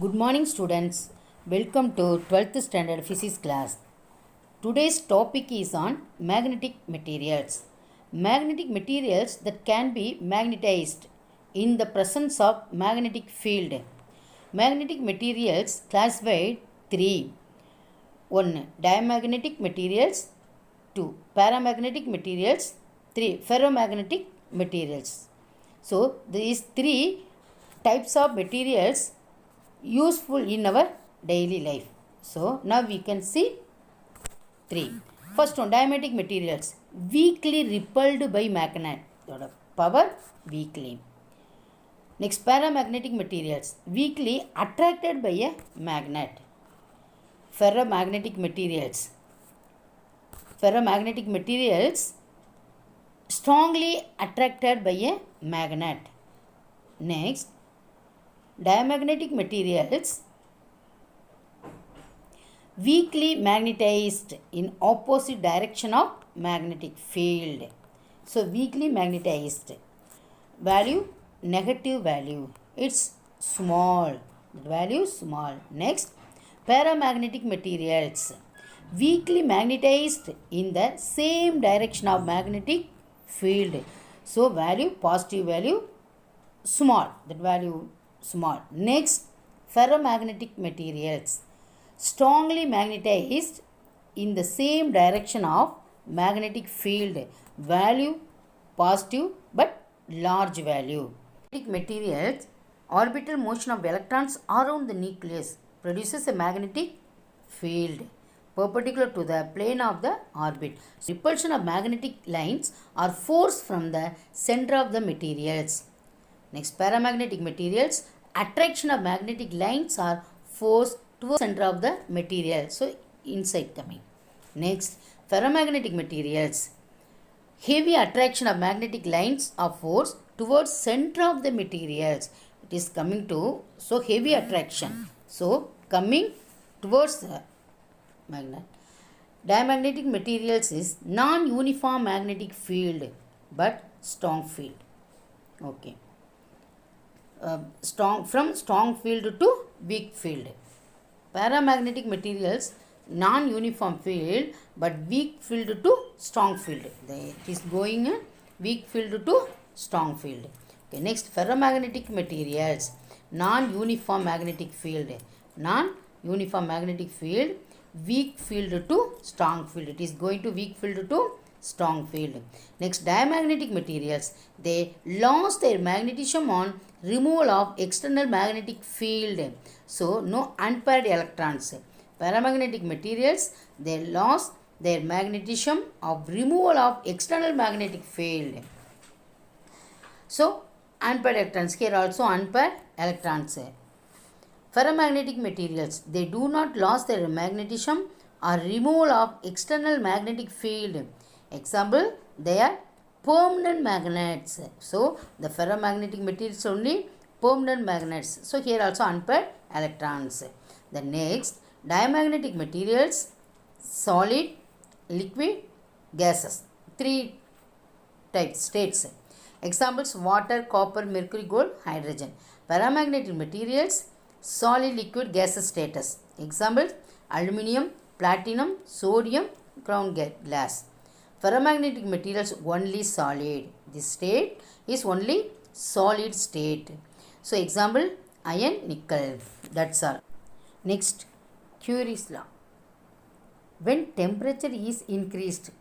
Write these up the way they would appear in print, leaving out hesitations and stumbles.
Good morning students. Welcome to 12th standard physics class. Today's topic is on magnetic materials. Magnetic materials that can be magnetized in the presence of magnetic field. Magnetic materials classified 3. 1. Diamagnetic materials. 2. Paramagnetic materials. 3. Ferromagnetic materials. So these 3 types of materials useful in our daily life. So now we can see 3. First one, diamagnetic materials weakly repelled by magnet. Power weakly. Next, paramagnetic materials weakly attracted by a magnet. Ferromagnetic materials. Ferromagnetic materials strongly attracted by a magnet. Next, diamagnetic materials weakly magnetized in opposite direction of magnetic field. So weakly magnetized. Value negative value. It's small. Value small. Next, paramagnetic materials weakly magnetized in the same direction of magnetic field. So value positive value small. That value small. Next, ferromagnetic materials strongly magnetized in the same direction of magnetic field. Value positive but large value. Magnetic materials orbital motion of electrons around the nucleus produces a magnetic field perpendicular to the plane of the orbit. Repulsion of magnetic lines are force from the center of the materials. Next, paramagnetic materials attraction of magnetic lines are force towards the center of the material. So inside coming. Next, ferromagnetic materials heavy attraction of magnetic lines are force towards center of the materials. It is coming to so heavy attraction. So coming towards the magnet. Diamagnetic materials is non-uniform magnetic field but strong field. Okay. Strong field to weak field. Paramagnetic materials non-uniform field but weak field to strong field. It is going weak field to strong field. Okay, next, ferromagnetic materials non-uniform magnetic field. Non-uniform magnetic field weak field to strong field. It is going to weak field to strong field. Next, diamagnetic materials they lost their magnetism on removal of external magnetic field. So no unpaired electrons. Paramagnetic materials they lost their magnetism of removal of external magnetic field. So unpaired electrons, here also unpaired electrons. Ferromagnetic materials they do not lose their magnetism or removal of external magnetic field. Example, they are permanent magnets. So the ferromagnetic materials only permanent magnets. So here also unpaired electrons. The next, diamagnetic materials solid, liquid, gases. 3 types states. Examples, water, copper, mercury, gold, hydrogen. Paramagnetic materials solid, liquid, gaseous status. Examples, aluminum, platinum, sodium, ground glass. Ferromagnetic materials only solid. This state is only solid state. So example, iron, nickel. That's all. Next, Curie's law. When temperature is increased,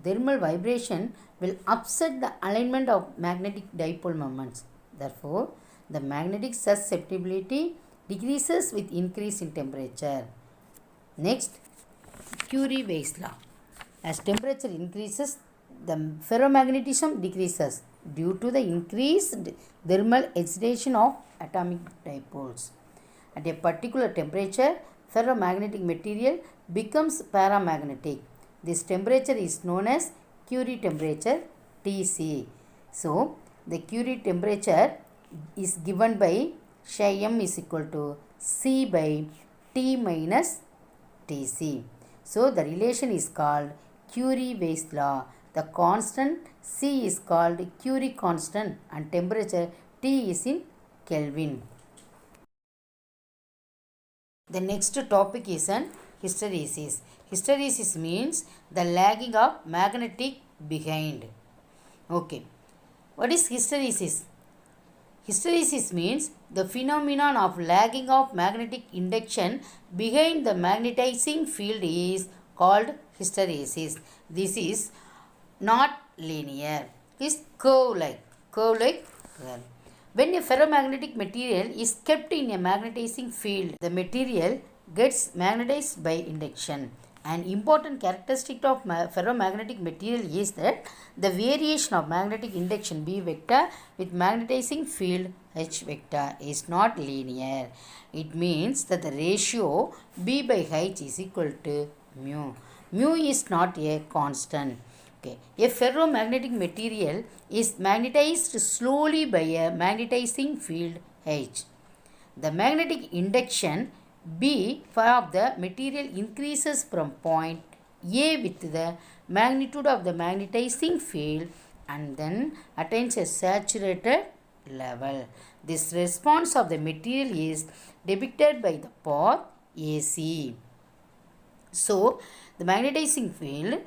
thermal vibration will upset the alignment of magnetic dipole moments. Therefore, the magnetic susceptibility decreases with increase in temperature. Next, Curie-Weiss law. As temperature increases, the ferromagnetism decreases due to the increased thermal excitation of atomic dipoles. At a particular temperature, ferromagnetic material becomes paramagnetic. This temperature is known as Curie temperature, Tc. So, the Curie temperature is given by psi m is equal to C by T minus Tc. So, the relation is called Curie-Weiss law. The constant C is called Curie constant and temperature T is in Kelvin. The next topic is an hysteresis. Hysteresis means the lagging of magnetic behind. Okay. What is hysteresis? Hysteresis means the phenomenon of lagging of magnetic induction behind the magnetizing field is called hysteresis. This is not linear. It's curve-like. When a ferromagnetic material is kept in a magnetizing field, the material gets magnetized by induction. An important characteristic of ferromagnetic material is that the variation of magnetic induction B vector with magnetizing field H vector is not linear. It means that the ratio B by H is equal to mu. Mu is not a constant. Okay. A ferromagnetic material is magnetized slowly by a magnetizing field H. The magnetic induction B of the material increases from point A with the magnitude of the magnetizing field and then attains a saturated level. This response of the material is depicted by the path AC. So, the magnetizing field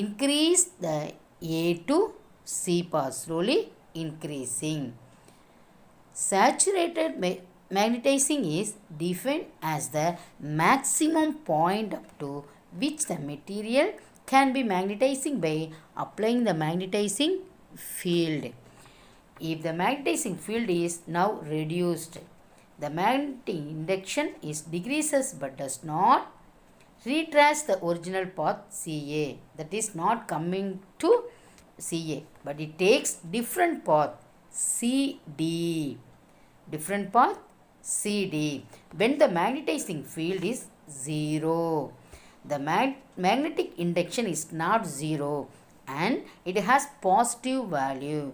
increase the A to C path, slowly increasing. Saturated magnetizing is defined as the maximum point up to which the material can be magnetizing by applying the magnetizing field. If the magnetizing field is now reduced, the magnetic induction is decreases but does not retrace the original path CA, that is not coming to CA, but it takes different path CD. Different path CD. When the magnetizing field is 0, the magnetic induction is not 0 and it has positive value.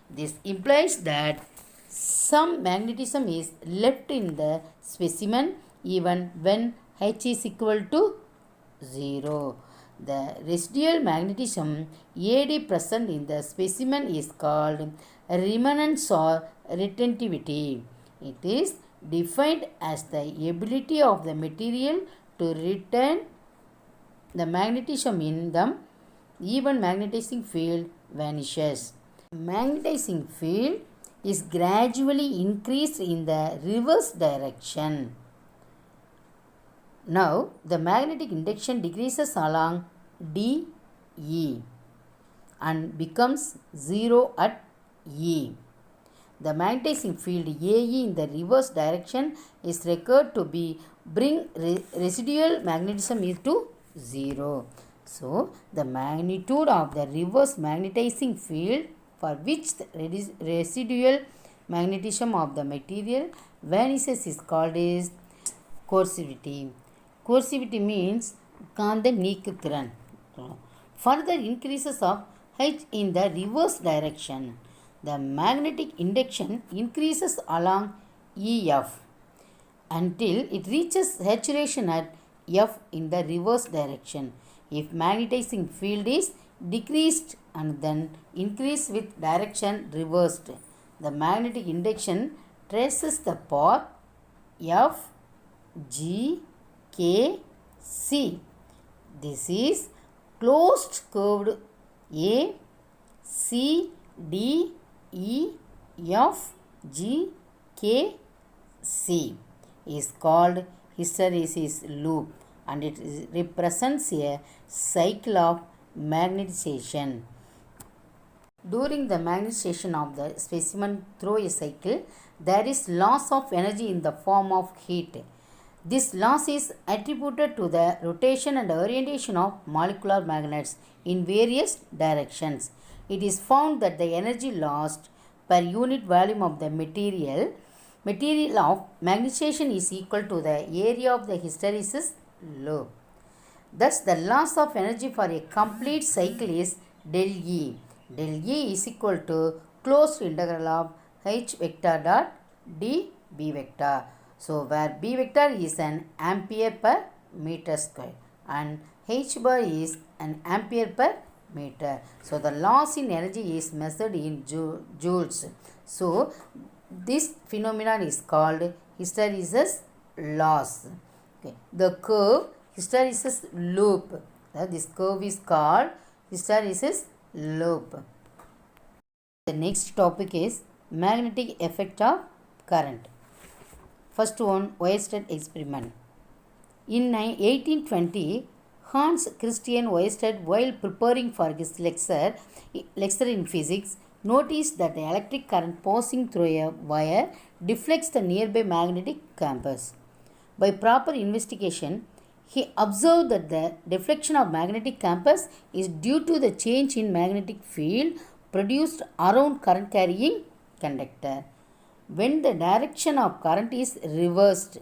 This implies that some magnetism is left in the specimen even when H is equal to 0. The residual magnetism AD present in the specimen is called remanence or retentivity. It is defined as the ability of the material to retain the magnetism in them even magnetizing field vanishes. Magnetizing field is gradually increased in the reverse direction. Now, the magnetic induction decreases along DE and becomes 0 at E. The magnetizing field AE in the reverse direction is recorded to be bring residual magnetism to 0. So, the magnitude of the reverse magnetizing field for which the residual magnetism of the material vanishes is called as coercivity. Coercivity means காந்த நீக்குத்திறன். Further increases of H in the reverse direction. The magnetic induction increases along EF until it reaches saturation at F in the reverse direction. If magnetizing field is decreased and then increased with direction reversed, the magnetic induction traces the path F, G, K, C. This is closed curved A, C, D, E, F, G, K, C is called hysteresis loop and it represents a cycle of magnetization. During the magnetization of the specimen through a cycle, there is loss of energy in the form of heat. This loss is attributed to the rotation and orientation of molecular magnets in various directions. It is found that the energy lost per unit volume of the material of magnetization is equal to the area of the hysteresis loop. Thus, the loss of energy for a complete cycle is del E. Del E is equal to closed integral of H vector dot d B vector. So, where B vector is an ampere per meter square and H bar is an ampere per meter. So, the loss in energy is measured in joules. So, this phenomenon is called hysteresis loss. Okay. The curve hysteresis loop. This curve is called hysteresis loop. The next topic is magnetic effect of current. First one, Oersted experiment. In 1820, Hans Christian Oersted, while preparing for his lecture in physics, noticed that the electric current passing through a wire deflects the nearby magnetic campus. By proper investigation, he observed that the deflection of magnetic campus is due to the change in magnetic field produced around current carrying conductor. When the direction of current is reversed,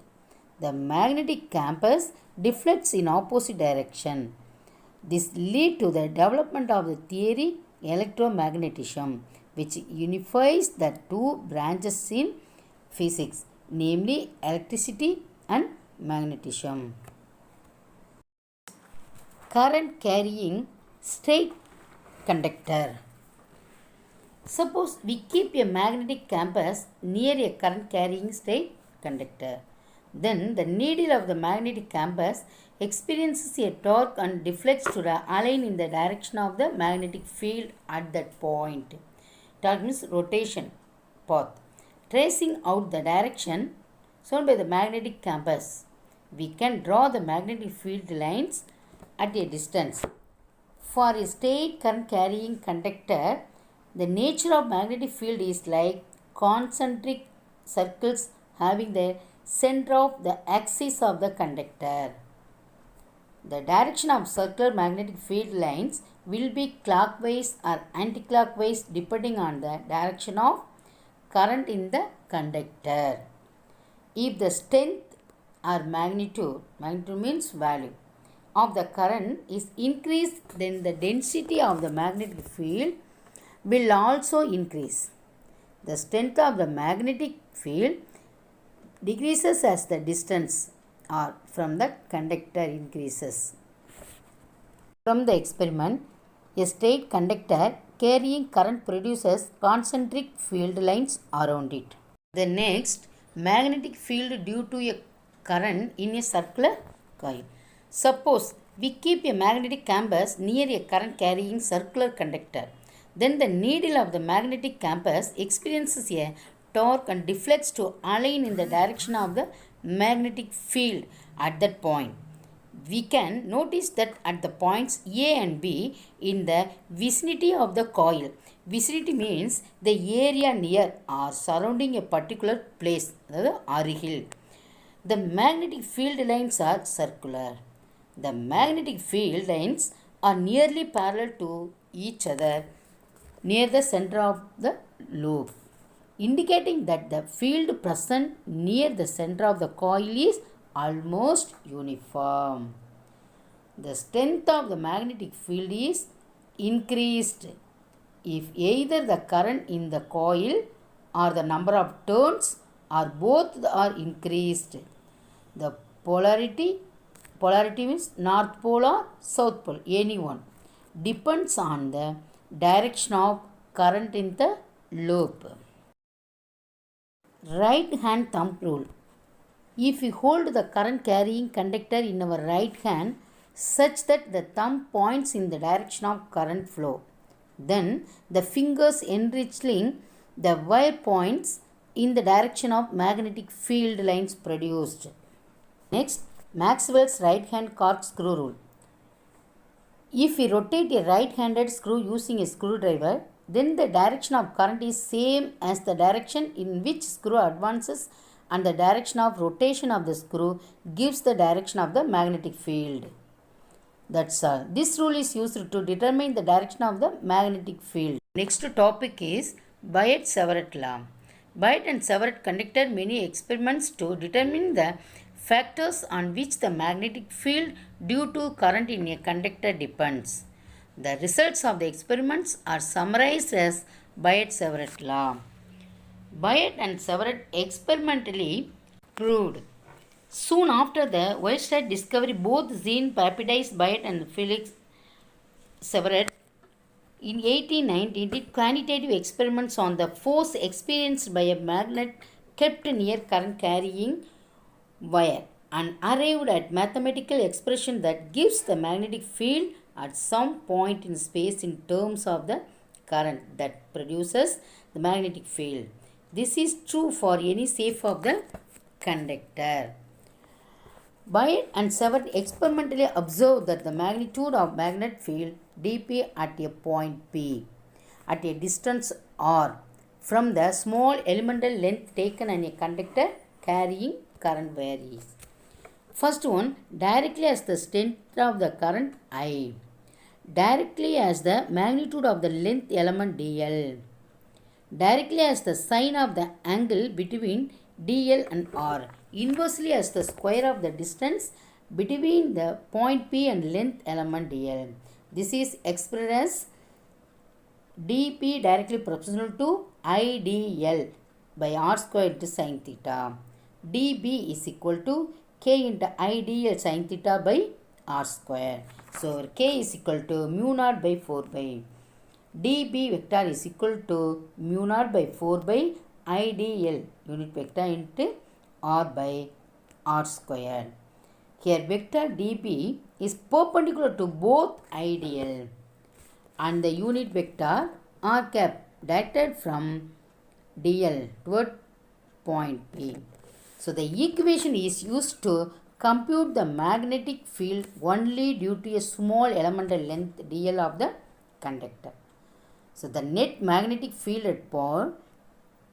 the magnetic campus deflects in opposite direction. This leads to the development of the theory electromagnetism, which unifies the two branches in physics, namely electricity and magnetism. Current carrying straight conductor. Suppose we keep a magnetic campus near a current carrying straight conductor. Then the needle of the magnetic campus experiences a torque and deflects to align in the direction of the magnetic field at that point. Torque means rotation path. Tracing out the direction shown by the magnetic campus, we can draw the magnetic field lines at a distance. For a straight current carrying conductor, the nature of magnetic field is like concentric circles having the center of the axis of the conductor. The direction of circular magnetic field lines will be clockwise or anticlockwise depending on the direction of current in the conductor. If the strength or magnitude means value of the current is increased, then the density of the magnetic field will also increase. The strength of the magnetic field decreases as the distance from the conductor increases. From the experiment, a straight conductor carrying current produces concentric field lines around it. The next, magnetic field due to a current in a circular coil. Suppose we keep a magnetic campus near a current carrying circular conductor. Then the needle of the magnetic campus experiences a torque and deflects to align in the direction of the magnetic field at that point. We can notice that at the points A and B in the vicinity of the coil. Vicinity means the area near or surrounding a particular place, அருகில். The magnetic field lines are circular. The magnetic field lines are nearly parallel to each other near the center of the loop, indicating that the field present near the center of the coil is almost uniform. The strength of the magnetic field is increased if either the current in the coil or the number of turns or both are increased. The polarity means north pole or south pole, anyone, depends on the direction of current in the loop. Right hand thumb rule. If we hold the current carrying conductor in our right hand such that the thumb points in the direction of current flow, then the fingers encircling the wire points in the direction of magnetic field lines produced. Next, Maxwell's right hand corkscrew rule. If we rotate a right-handed screw using a screwdriver, then the direction of current is same as the direction in which screw advances, and the direction of rotation of the screw gives the direction of the magnetic field. That's all. This rule is used to determine the direction of the magnetic field. Next topic is Biot-Savart law. Biot and Savart conducted many experiments to determine the factors on which the magnetic field due to current in a conductor depends. The results of the experiments are summarized as Biot-Savart law. Biot and Savart experimentally proved. Soon after the Oersted discovery, both Jean-Baptiste Biot and Felix Savart in 1890 did quantitative experiments on the force experienced by a magnet kept near current carrying wire and arrived at mathematical expression that gives the magnetic field at some point in space in terms of the current that produces the magnetic field. This is true for any shape of the conductor. Wyatt and Seward experimentally observed that the magnitude of magnetic field dp at a point P at a distance r from the small elemental length taken on a conductor carrying current varies. First one, directly as the strength of the current I, directly as the magnitude of the length element dl, directly as the sine of the angle between dl and r, inversely as the square of the distance between the point P and length element dl. This is expressed as dp directly proportional to idl by r square into sin theta. db is equal to k into idl sin theta by r square. So k is equal to mu naught by 4 by db vector is equal to mu naught by 4 by idl unit vector into r by r square. Here vector db is perpendicular to both idl and the unit vector r cap directed from dl toward point P. So the equation is used to compute the magnetic field only due to a small elemental length dl of the conductor. So the net magnetic field at point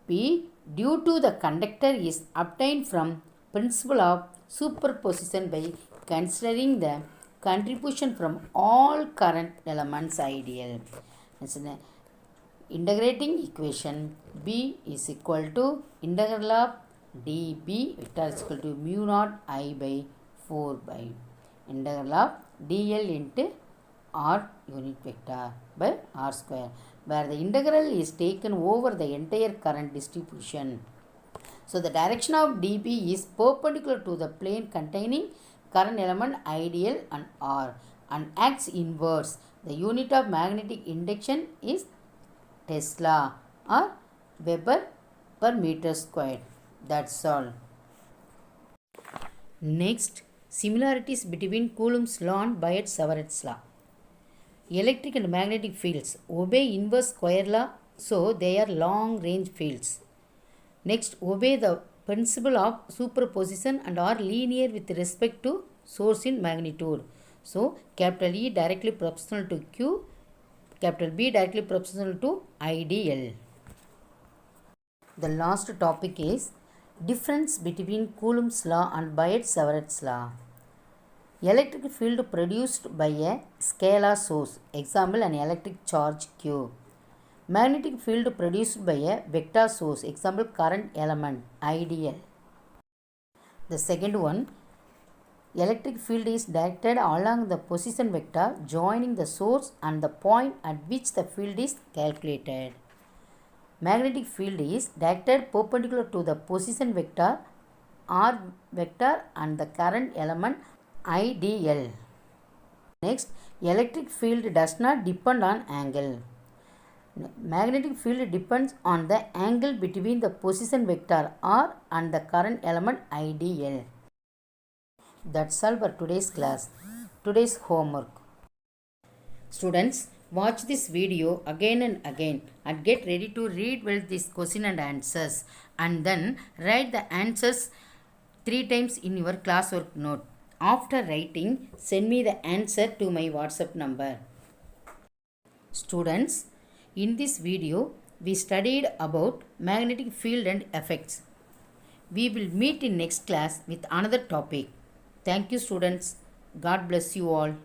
P due to the conductor is obtained from principle of superposition by considering the contribution from all current elements ideal. So integrating equation B is equal to integral of dB vector is equal to mu naught I by 4 by integral of dl into r unit vector by r square, where the integral is taken over the entire current distribution. So the direction of dB is perpendicular to the plane containing current element ideal and r and acts inverse. The unit of magnetic induction is Tesla or Weber per meter square. That's all. Next, similarities between Coulomb's law and Biot-Savart's law. Electric and magnetic fields obey inverse square law, so they are long range fields. Next, obey the principle of superposition and are linear with respect to source in magnitude. So, capital E directly proportional to Q, capital B directly proportional to IDL. The last topic is difference between Coulomb's law and Biot-Savart's law. Electric field produced by a scalar source, example an electric charge Q. Magnetic field produced by a vector source, example current element IDL. The second one, electric field is directed along the position vector joining the source and the point at which the field is calculated. Magnetic field is directed perpendicular to the position vector r vector and the current element IDL. Next, electric field does not depend on angle. Magnetic field depends on the angle between the position vector r and the current element IDL. That's all for today's class. Today's homework. Students, watch this video again and again and get ready to read well this question and answers, and then write the answers 3 times in your classwork note. After writing, send me the answer to my WhatsApp number. Students, in this video, we studied about magnetic field and effects. We will meet in next class with another topic. Thank you, students. God bless you all.